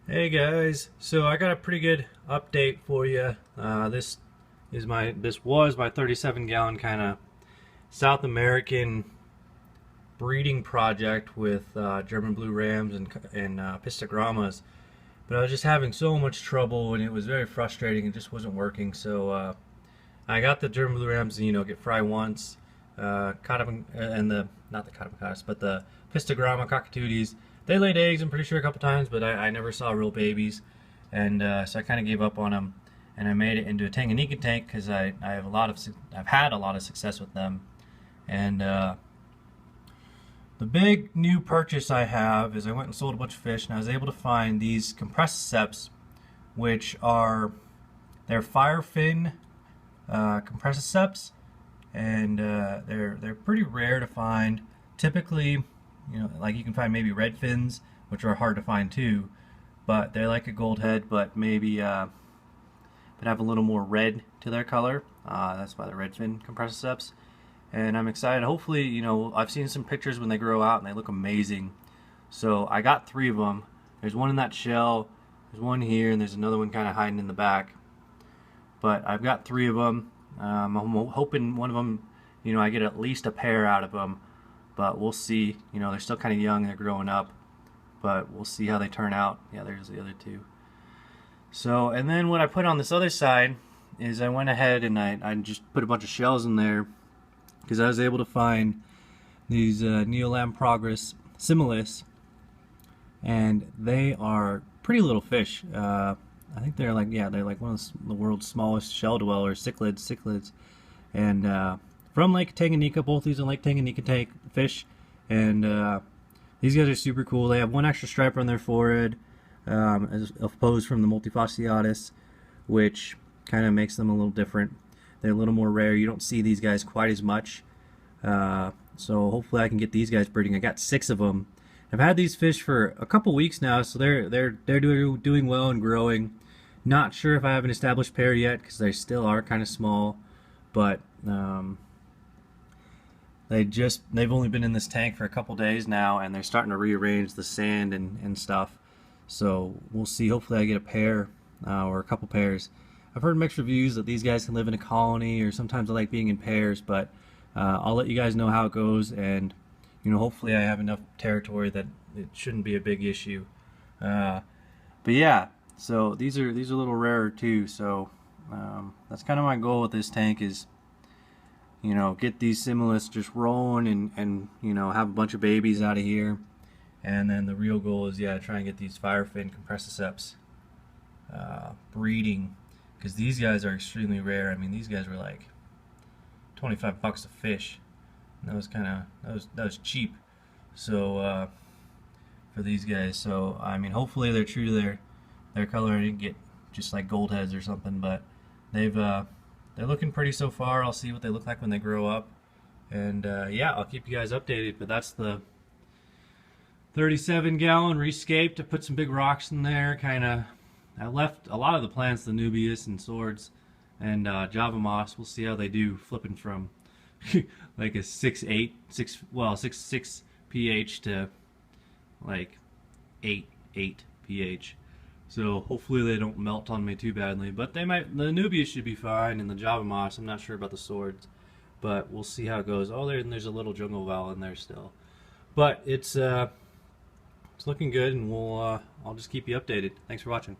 Hey guys, so I got a pretty good update for you. This was my 37-gallon kind of South American breeding project with German blue rams and pistogrammas, but I was just having so much trouble and it was very frustrating. It just wasn't working. So I got the German blue rams, get fry once, and the not the Catabacatus, but the pistogramma cockatooties. They laid eggs, I'm pretty sure, a couple times, but I never saw real babies, and so I kind of gave up on them. And I made it into a Tanganyikan tank because I've had a lot of success with them. And the big new purchase I have is I went and sold a bunch of fish, and I was able to find these Compressiceps, which they're Firefin Compressiceps, and they're pretty rare to find. Typically, like you can find maybe red fins, which are hard to find too, but they're like a gold head, but maybe but have a little more red to their color. That's why the red fin Compressiceps. And I'm excited. Hopefully, I've seen some pictures when they grow out and they look amazing. So I got 3 of them. There's one in that shell, there's one here, and there's another one kind of hiding in the back. But I've got 3 of them. I'm hoping one of them, I get at least a pair out of them. But we'll see. They're still kind of young, they're growing up, but we'll see how they turn out. Yeah, there's the other 2. So, and then what I put on this other side is I went ahead and I just put a bunch of shells in there because I was able to find these Neolamprologus Similis, and they are pretty little fish. I think they're like one of the world's smallest shell dwellers, cichlids, and from Lake Tanganyika. Both these are Lake Tanganyika fish, and these guys are super cool. They have one extra stripe on their forehead, as opposed from the multifasciatus, which kind of makes them a little different. They're a little more rare. You don't see these guys quite as much. So hopefully I can get these guys breeding. I got 6 of them. I've had these fish for a couple weeks now, so they're doing well and growing. Not sure if I have an established pair yet because they still are kind of small, but they've only been in this tank for a couple days now, and they're starting to rearrange the sand and stuff. So we'll see. Hopefully I get a pair or a couple pairs. I've heard mixed reviews that these guys can live in a colony, or sometimes I like being in pairs, but I'll let you guys know how it goes, and hopefully I have enough territory that it shouldn't be a big issue. But yeah, so these are a little rarer too. So that's kind of my goal with this tank is get these Similis just rolling and have a bunch of babies out of here. And then the real goal is, try and get these Firefin Compressiceps breeding, because these guys are extremely rare. I mean, these guys were like $25 a fish. And that was cheap. So for these guys, so I mean, hopefully they're true to their color. I didn't get just like gold heads or something, but they're looking pretty so far. I'll see what they look like when they grow up, and yeah, I'll keep you guys updated. But that's the 37-gallon rescaped. I put some big rocks in there. I left a lot of the plants, the Anubias and swords and Java moss. We'll see how they do flipping from like a 6.6 pH to like 8 pH. So hopefully they don't melt on me too badly, but they might. The Anubias should be fine, and the Java moss, I'm not sure about the swords, but we'll see how it goes. Oh, there's a little jungle val in there still, but it's looking good, and I'll just keep you updated. Thanks for watching.